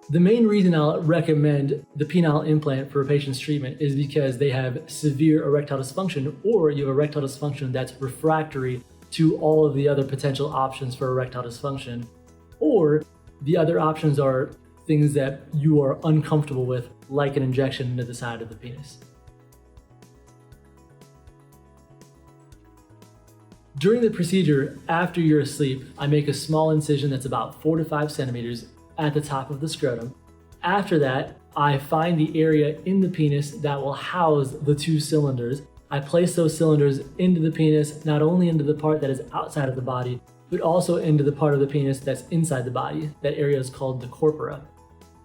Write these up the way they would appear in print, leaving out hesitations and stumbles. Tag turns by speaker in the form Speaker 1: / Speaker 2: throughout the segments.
Speaker 1: The main reason I'll recommend the penile implant for a patient's treatment is because they have severe erectile dysfunction, or you have erectile dysfunction that's refractory to all of the other potential options for erectile dysfunction, or the other options are things that you are uncomfortable with, like an injection into the side of the penis. During the procedure, after you're asleep, I make a small incision that's about 4 to 5 centimeters at the top of the scrotum. After that, I find the area in the penis that will house the 2 cylinders. I place those cylinders into the penis, not only into the part that is outside of the body, but also into the part of the penis that's inside the body. That area is called the corpora.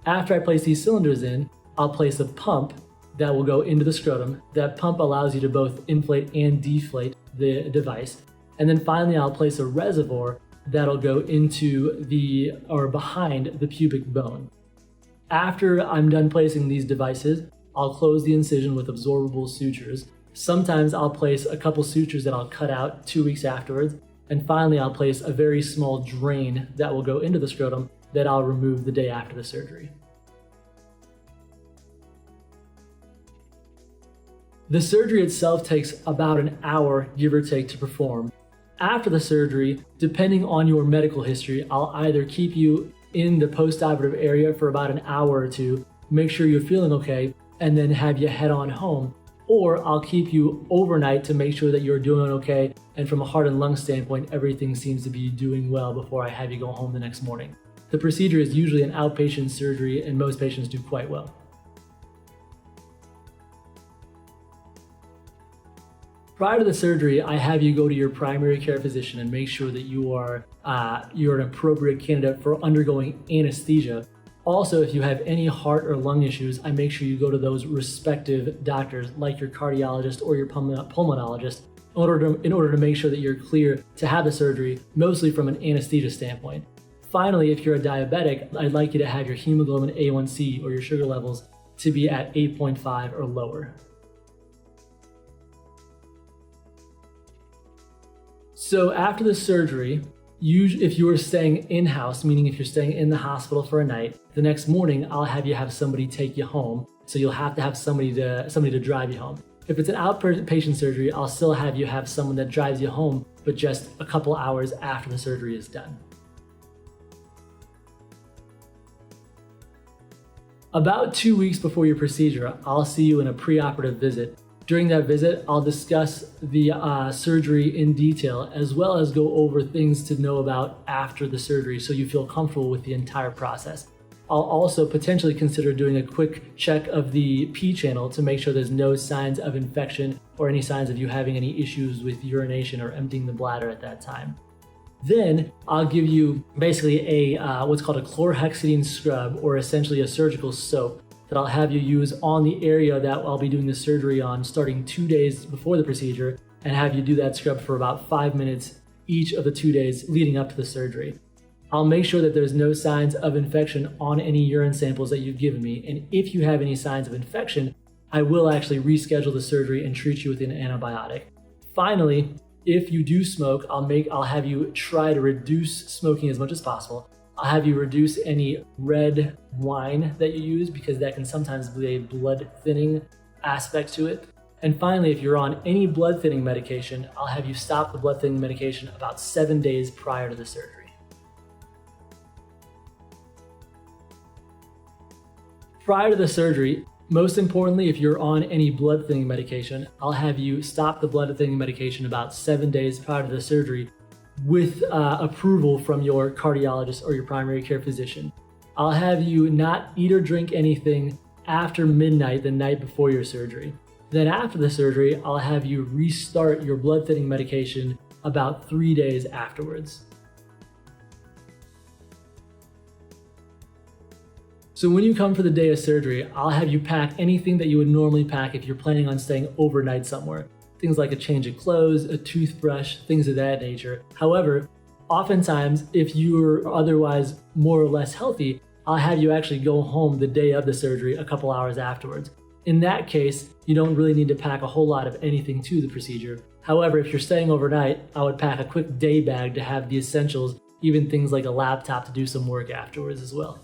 Speaker 1: After I place these cylinders in, I'll place a pump that will go into the scrotum. That pump allows you to both inflate and deflate the device. And then finally, I'll place a reservoir that'll go into behind the pubic bone. After I'm done placing these devices, I'll close the incision with absorbable sutures. Sometimes I'll place a couple sutures that I'll cut out 2 weeks afterwards. And finally, I'll place a very small drain that will go into the scrotum that I'll remove the day after the surgery. The surgery itself takes about an hour, give or take, to perform. After the surgery, depending on your medical history, I'll either keep you in the post-operative area for about an hour or two, make sure you're feeling okay, and then have you head on home. Or I'll keep you overnight to make sure that you're doing okay, and from a heart and lung standpoint, everything seems to be doing well before I have you go home the next morning. The procedure is usually an outpatient surgery, and most patients do quite well. Prior to the surgery, I have you go to your primary care physician and make sure that you're an appropriate candidate for undergoing anesthesia. Also, if you have any heart or lung issues, I make sure you go to those respective doctors, like your cardiologist or your pulmonologist, in order to make sure that you're clear to have the surgery, mostly from an anesthesia standpoint. Finally, if you're a diabetic, I'd like you to have your hemoglobin A1C or your sugar levels to be at 8.5 or lower. So after the surgery, if you are staying in-house, meaning if you're staying in the hospital for a night, the next morning I'll have you have somebody take you home. So you'll have to have somebody to drive you home. If it's an outpatient surgery, I'll still have you have someone that drives you home, but just a couple hours after the surgery is done. About 2 weeks before your procedure, I'll see you in a preoperative visit. During that visit, I'll discuss the surgery in detail, as well as go over things to know about after the surgery so you feel comfortable with the entire process. I'll also potentially consider doing a quick check of the P channel to make sure there's no signs of infection or any signs of you having any issues with urination or emptying the bladder at that time. Then I'll give you basically what's called a chlorhexidine scrub, or essentially a surgical soap, that I'll have you use on the area that I'll be doing the surgery on starting 2 days before the procedure, and have you do that scrub for about 5 minutes each of the 2 days leading up to the surgery. I'll make sure that there's no signs of infection on any urine samples that you've given me, and if you have any signs of infection, I will actually reschedule the surgery and treat you with an antibiotic. Finally, if you do smoke, I'll have you try to reduce smoking as much as possible. I'll have you reduce any red wine that you use, because that can sometimes be a blood thinning aspect to it. And finally, if you're on any blood thinning medication, I'll have you stop the blood thinning medication about 7 days prior to the surgery. Prior to the surgery, most importantly, if you're on any blood thinning medication, I'll have you stop the blood thinning medication about 7 days prior to the surgery, with approval from your cardiologist or your primary care physician. I'll have you not eat or drink anything after midnight the night before your surgery. Then after the surgery, I'll have you restart your blood thinning medication about 3 days afterwards. So when you come for the day of surgery, I'll have you pack anything that you would normally pack if you're planning on staying overnight somewhere. Things like a change of clothes, a toothbrush, things of that nature. However, oftentimes, if you're otherwise more or less healthy, I'll have you actually go home the day of the surgery a couple hours afterwards. In that case, you don't really need to pack a whole lot of anything to the procedure. However, if you're staying overnight, I would pack a quick day bag to have the essentials, even things like a laptop to do some work afterwards as well.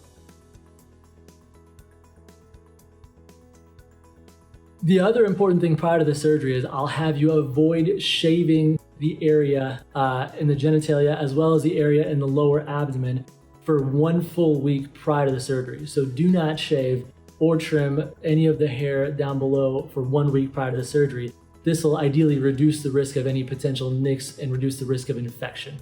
Speaker 1: The other important thing prior to the surgery is I'll have you avoid shaving the area in the genitalia as well as the area in the lower abdomen for 1 full week prior to the surgery. So do not shave or trim any of the hair down below for 1 week prior to the surgery. This will ideally reduce the risk of any potential nicks and reduce the risk of infection.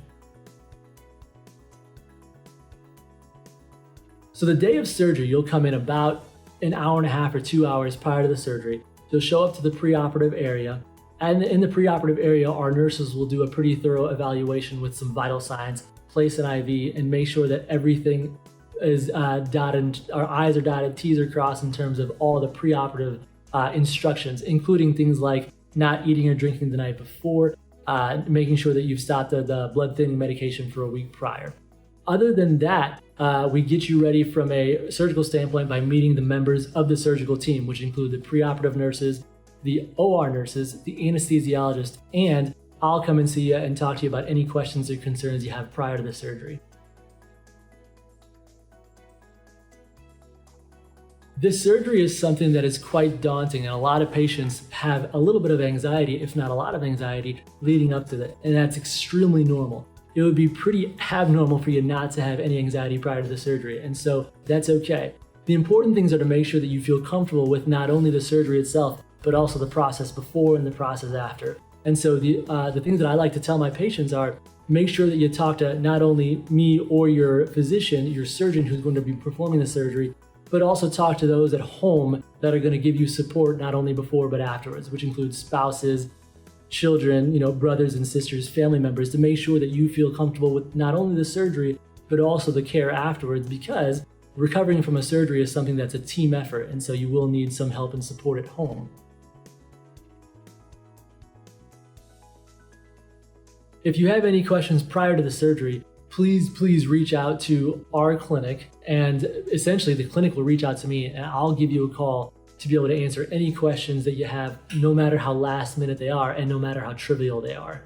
Speaker 1: So the day of surgery, you'll come in about an hour and a half or 2 hours prior to the surgery. You'll show up to the preoperative area. And in the preoperative area, our nurses will do a pretty thorough evaluation with some vital signs, place an IV, and make sure that everything is dotted, our I's are dotted, T's are crossed in terms of all the preoperative instructions, including things like not eating or drinking the night before, making sure that you've stopped the blood thinning medication for a week prior. Other than that, we get you ready from a surgical standpoint by meeting the members of the surgical team, which include the preoperative nurses, the OR nurses, the anesthesiologist, and I'll come and see you and talk to you about any questions or concerns you have prior to the surgery. This surgery is something that is quite daunting, and a lot of patients have a little bit of anxiety, if not a lot of anxiety, leading up to that, and that's extremely normal. It would be pretty abnormal for you not to have any anxiety prior to the surgery, and so that's okay. The important things are to make sure that you feel comfortable with not only the surgery itself, but also the process before and the process after. And so the things that I like to tell my patients are, make sure that you talk to not only me or your physician, your surgeon who's going to be performing the surgery, but also talk to those at home that are going to give you support not only before but afterwards, which includes spouses, children, brothers and sisters, family members, to make sure that you feel comfortable with not only the surgery, but also the care afterwards, because recovering from a surgery is something that's a team effort, and so you will need some help and support at home. If you have any questions prior to the surgery, please reach out to our clinic, and essentially the clinic will reach out to me and I'll give you a call to be able to answer any questions that you have, no matter how last minute they are and no matter how trivial they are.